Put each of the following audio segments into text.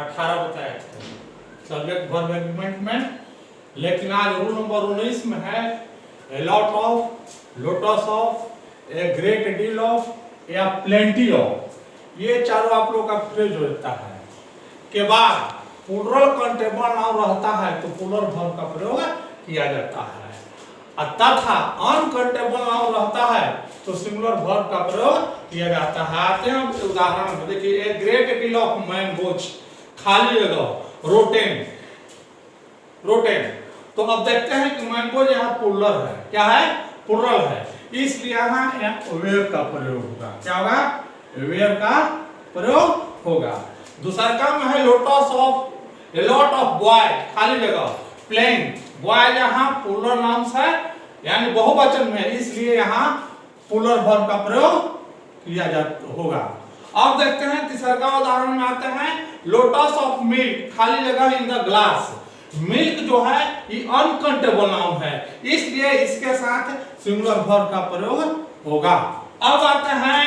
18 बताए थे subject verb agreement में। लेकिन आज रूल नंबर 19 में है a lot of, lotus of, a great deal of या प्लेंटी ऑफ। ये चारों आप लोग का फ्रेज होता है के बाद प्लूरल कंटेबल नाउन रहता है तो प्लूरल वर्ब का प्रयोग किया जाता है, तथा अनकंटेबल नाउन रहता है तो सिंगुलर वर्ब का प्रयोग किया जाता है। आते हैं उदाहरण में, देखिए a great deal of mangoes, खाली जगह रोटेन, रोटेन। तो अब देखते हैं कि मैंगोज यहाँ प्लूरल है, क्या है, प्लूरल है, इसलिए यहाँ वेयर का प्रयोग होगा। क्या होगा, वेयर का प्रयोग होगा। दूसरा काम है lotus of, a lot of boy, खाली जगह प्लेइंग, बॉय यहाँ प्लूरल नाउन है यानी बहुवचन में, इसलिए यहाँ प्लूरल वर्ब का प्रयोग किया जाता होगा। अब देखते हैं तीसरा का उदाहरण में आते हैं लोटस ऑफ मिल्क, खाली जगह इन द ग्लास। मिल्क जो है ये अनकंटेबल नाउन है, इसलिए इसके साथ सिंगुलर वर्ब का प्रयोग होगा। अब आते हैं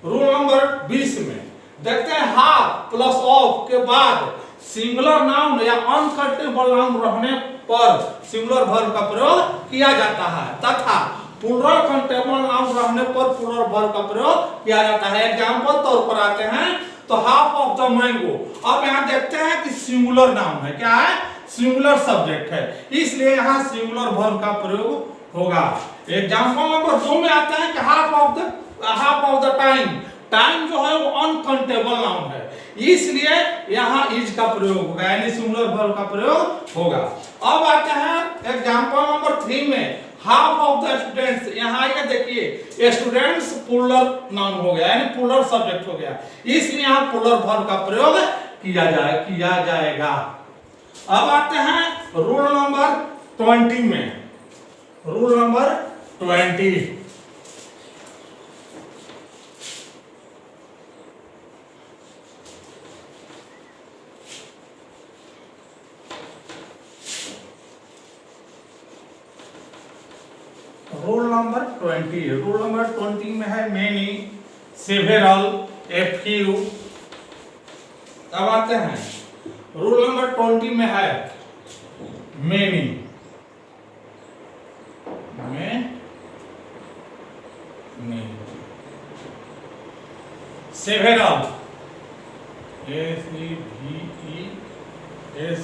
रूल नंबर 20 में, देखते हैं हाफ प्लस ऑफ के बाद सिंगुलर नाउन या अनकंटेबल नाउन रहने पर सिंगुलर वर्ब का प्रयोग किया जाता है, तथा प्लूरल कंटेबल नाउन रहने पर प्लूरल वर्ब का प्रयोग किया जाता है। एग्जांपल तौर पर आते हैं तो हाफ ऑफ द मैंगो। अब यहाँ देखते हैं कि सिंगुलर नाउन है, क्या है, सिंगुलर सब्जेक्ट है, इसलिए यहाँ सिंगुलर वर्ब का प्रयोग होगा। एग्जांपल नंबर 2 में आता है कि half of the time, time जो है वो अनकंटेबल नाउन है, इसलिए यहाँ इज का प्रयोग होगा यानी सिंगुलर वर्ब का प्रयोग होगा। अब आते हैं एग्जांपल नंबर 3 में हाफ ऑफ द स्टूडेंट्स, यहाँ ये देखिए स्टूडेंट्स प्लूरल नाउन हो गया यानी प्लूरल सब्जेक्ट हो गया, इसलिए यहाँ प्लूरल वर्ब का प्रयोग किया जाएगा। अब आते हैं रूल नंबर 20 में, rule number 20, rule number 20, rule number 20 में है मेनी, सेवेरल, ए फ्यू। अब आते हैं रूल नंबर 20 में है मेनी, सेवेरल,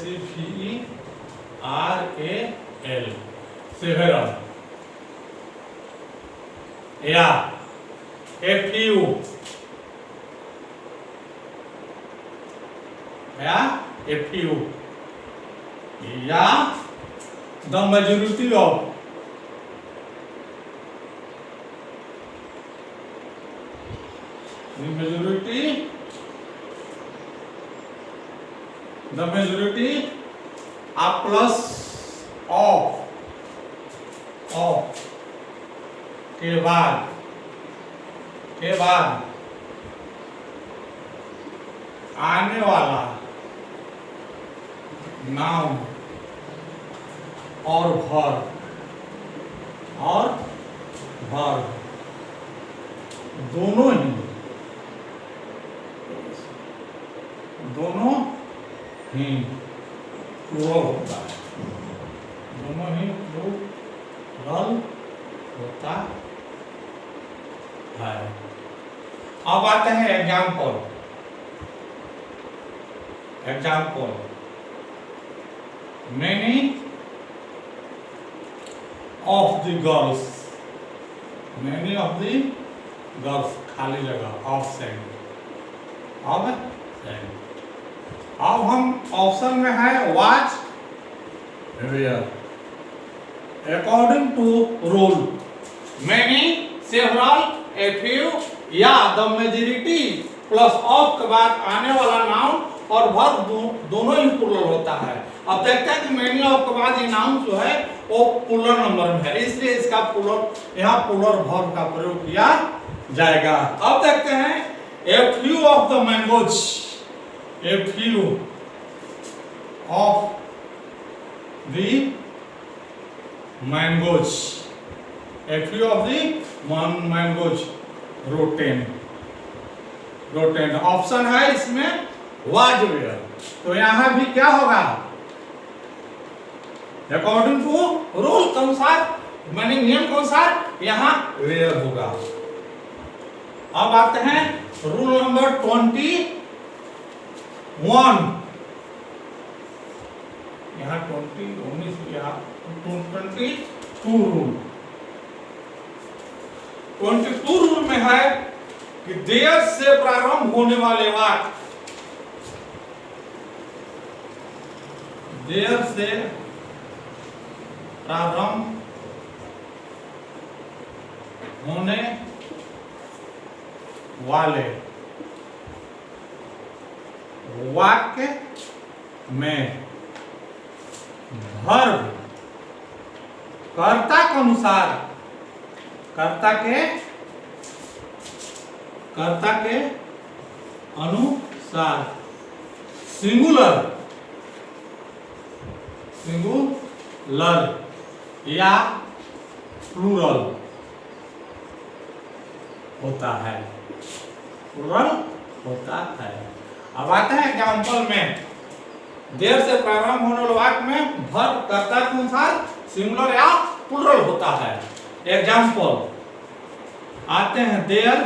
SEVERAL, सेवेरल, या ए फ्यू, या ए फ्यू, या the majority of, the majority a plus of के बाद आने वाला नाउन और वर्ब दोनों ही प्लूरल होता है, दोनों ही प्लूरल होता है। अब आते हैं example, many of the girls, many of the girls, खाली जगह ऑफ सेंड, अब हम ऑप्शन में है was, were, according to rule, many, several, a few या द मेजॉरिटी प्लस ऑफ के बाद आने वाला नाउन और वर्ब दोनों ही प्लूरल होता है। अब देखते हैं कि मेनी ऑफ के बाद ये नाउन जो है वो प्लूरल नंबर में है, इसलिए इसका यहाँ प्लूरल वर्ब का प्रयोग किया जाएगा। अब देखते हैं a few of the mangoes, a few of the mangoes, a few of the mangoes rotten, option है इसमें वाज वेयर। तो यहां भी क्या होगा, अकॉर्डिंग टू रूल के अनुसार, माने नियम के अनुसार यहां वेयर होगा। अब आते हैं रूल नंबर 21, यहाँ 19 यहाँ 22 रूल। 22 रूल में है कि देयर से प्रारंभ होने वाले वाक्य, देयर से प्रारंभ होने वाले वाक्य में वर्ब कर्ता के अनुसार, कर्ता के अनुसार सिंगुलर या प्लूरल होता है, प्लूरल होता है। अब आता है एग्जाम्पल में, देर से प्रारंभ होने वाले वाक्य में वर्ब कर्ता के अनुसार सिंगुलर या प्लूरल होता है। एग्जाम्पल आते हैं, there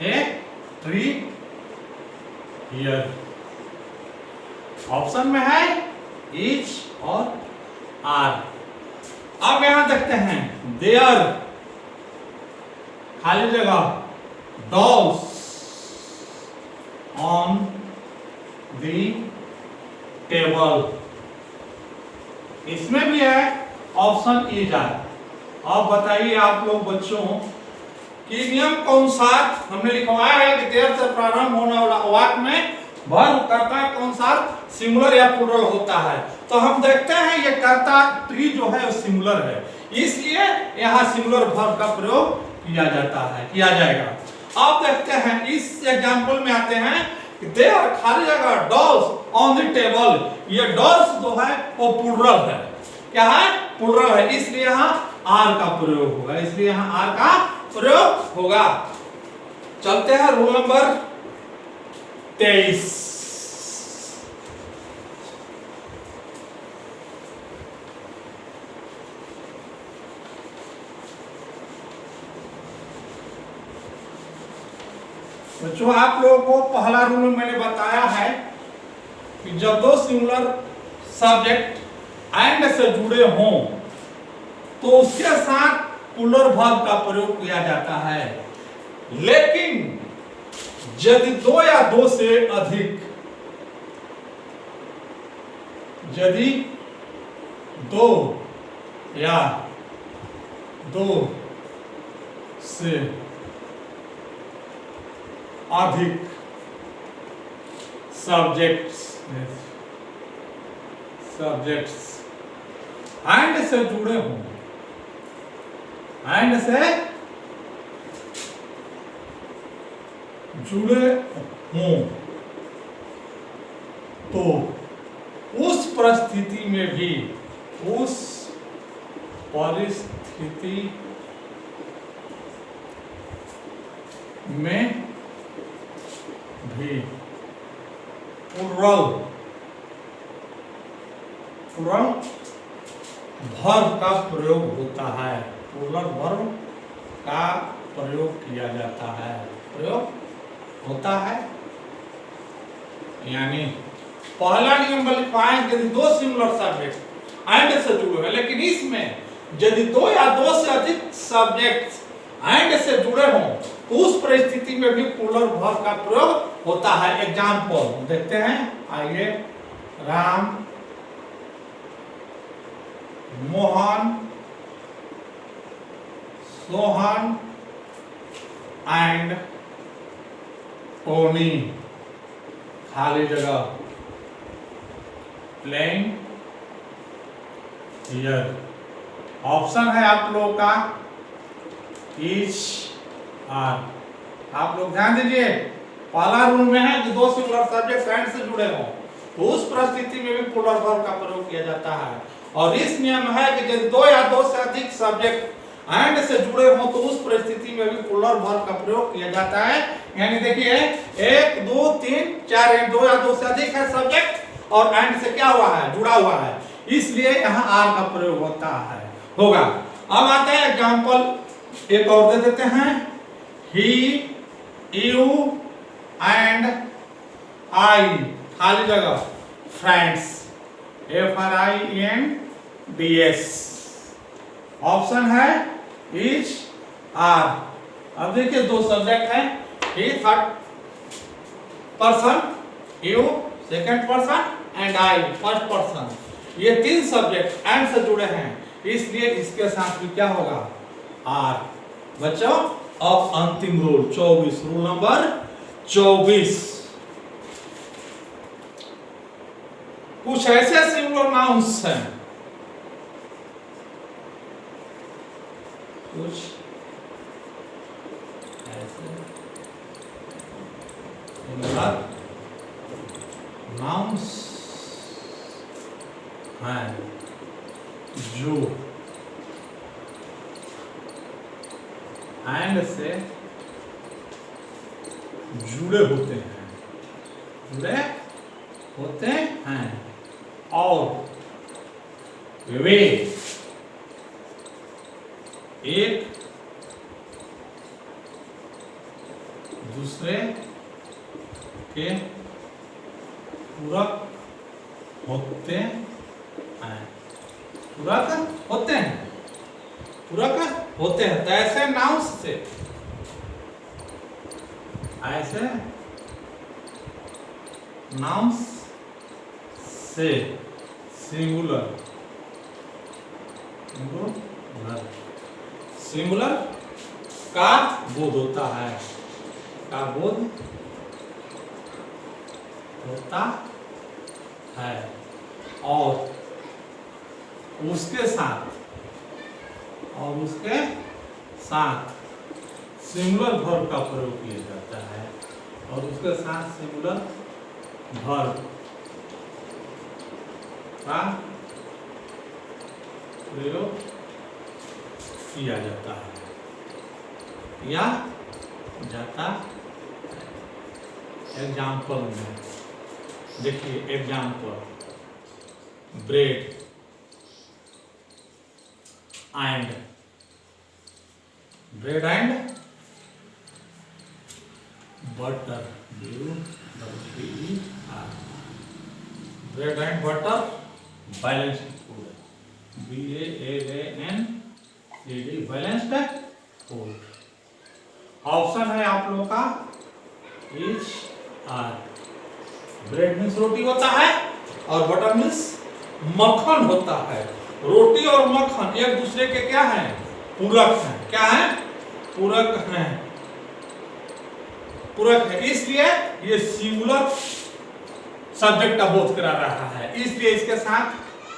a tree here. Option में है इज और आर। अब यहां देखते हैं, देयर खाली जगह डॉल्स ऑन दी टेबल, इसमें भी है ऑप्शन इज आर। अब बताइए आप लोग बच्चों कि नियम के अनुसार हमने लिखवाया है कि देर से प्रारंभ होने वाला वाक्य में वर्ब कर्ता के अनुसार सिंगुलर या प्लूरल होता है। तो हम देखते हैं ये कर्ता ट्री जो है वो सिंगुलर है, इसलिए यहाँ सिंगुलर वर्ब का प्रयोग किया जाता है, किया जाएगा। अब देखते हैं इस एग्जांपल में आते हैं कि देयर खाली जगह डॉल्स ऑन द टेबल। ये डॉल्स जो है वो प्लूरल है, क्या है, प्लूरल है, इसलिए यहाँ आर का प्रयोग होगा, इसलिए यहाँ आर का प्रयोग होगा। चलते हैं रूल नंबर 23। बच्चों आप लोगों को पहला रूल मैंने बताया है कि जब दो सिंगुलर सब्जेक्ट एंड से जुड़े हों तो उसके साथ प्लूरल वर्ब का प्रयोग किया जाता है। लेकिन यदि दो या दो से अधिक, यदि दो या दो से अधिक सब्जेक्ट्स एंड से जुड़े हों, एंड से जुड़े हों तो उस परिस्थिति में भी, उस परिस्थिति में भी प्लूरल वर्ब का प्रयोग होता है, प्लूरल वर्ब का प्रयोग किया जाता है, प्रयोग होता है। यानी पहला नियम लिखवाएंगे यदि दो सिंगुलर सब्जेक्ट एंड से जुड़े हैं, लेकिन इसमें यदि दो या दो से अधिक सब्जेक्ट्स एंड से जुड़े हों तो उस परिस्थिति में भी प्लूरल वर्ब का प्रयोग होता है। एग्जाम्पल देखते हैं, आइए, राम, मोहन, सोहन एंड टोनी, खाली जगह प्लेइंग हियर। ऑप्शन है आप लोगों का इज आर। आप लोग ध्यान दीजिए, पहला रूल में है कि दो सिंगुलर सब्जेक्ट एंड से जुड़े हों तो उस परिस्थिति में भी प्लूरल वर्ब का प्रयोग किया जाता है। और इस नियम है कि यदि दो या दो से अधिक सब्जेक्ट एंड से जुड़े हो तो उस परिस्थिति में भी प्लूरल वर्ब का प्रयोग किया जाता है। यानी देखिए 1 2 3 4 1 2 या 2 से अधिक है सब्जेक्ट और एंड से क्या हुआ है, जुड़ा हुआ है, इसलिए यहाँ आर का प्रयोग होता है, होगा। अब आते हैं एग्जाम्पल एक और दे देते हैं, ही, यू एंड आई, खाली जगह, फ्रेंड्स, FRIENDS, ऑप्शन है इच आर। अब देखिए दो सब्जेक्ट है, he third person, you second person and I first person, ये तीन सब्जेक्ट एंड से जुड़े हैं, इसलिए इसके साथ भी क्या होगा, आर। बच्चों अब अंतिम रूल 24, रूल नंबर 24, कुछ ऐसे सिंगुलर नाउन्स हैं, कुछ ऐसे सिंगुलर नाउन्स हैं जो एंड से जुड़े होते हैं, जुड़े होते हैं और वे एक दूसरे के पूरक होते हैं, पूरक होते हैं, पूरक होते हैं। तो ऐसे नाउन्स से, ऐसे नाउन्स से सिंगुलर, सिंगुलर का बोध होता है, का बोध होता है और उसके साथ सिंगुलर वर्ब का प्रयोग किया जाता है, और उसके साथ सिंगुलर वर्ब का प्रयोग किया जाता है, किया जाता है। एग्जाम्पल में देखिए, example, bread and, bread and butter, bread and butter balanced food, BALANCED, balanced food. Option है आप लोगों का इच आर। ब्रेड मीन्स रोटी होता है और बटर मीन्स मक्खन होता है। रोटी और मक्खन एक दूसरे के क्या हैं, पूरक हैं। क्या है, पूरक हैं, पूरक है, इसलिए ये सिंगुलर सब्जेक्ट का बोध करा रहा है, इसलिए इसके साथ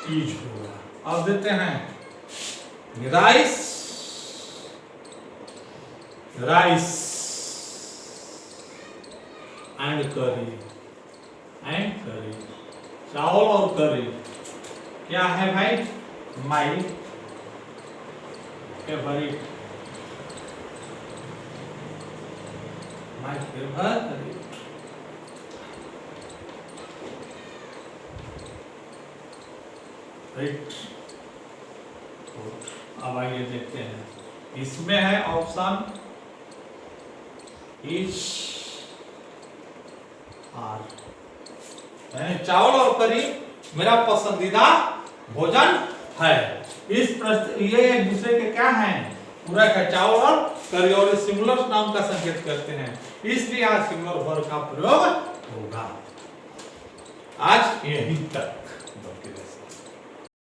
इज होगा। अब देते हैं राइस, राइस एंड करी, एंड करी, चावल और करी क्या है भाई, माई फेवरेट, माई फेवरेट। अब आइए देखते हैं, इसमें है ऑप्शन इच आर, यानी चावल और करी मेरा पसंदीदा भोजन है। इस प्रश्न ये एक दूसरे के क्या हैं, पूरक है, चावल और करी, और सिंगुलर नाम का संकेत करते हैं, इसलिए आज सिंगुलर वर्ब का प्रयोग होगा। आज यहीं तक।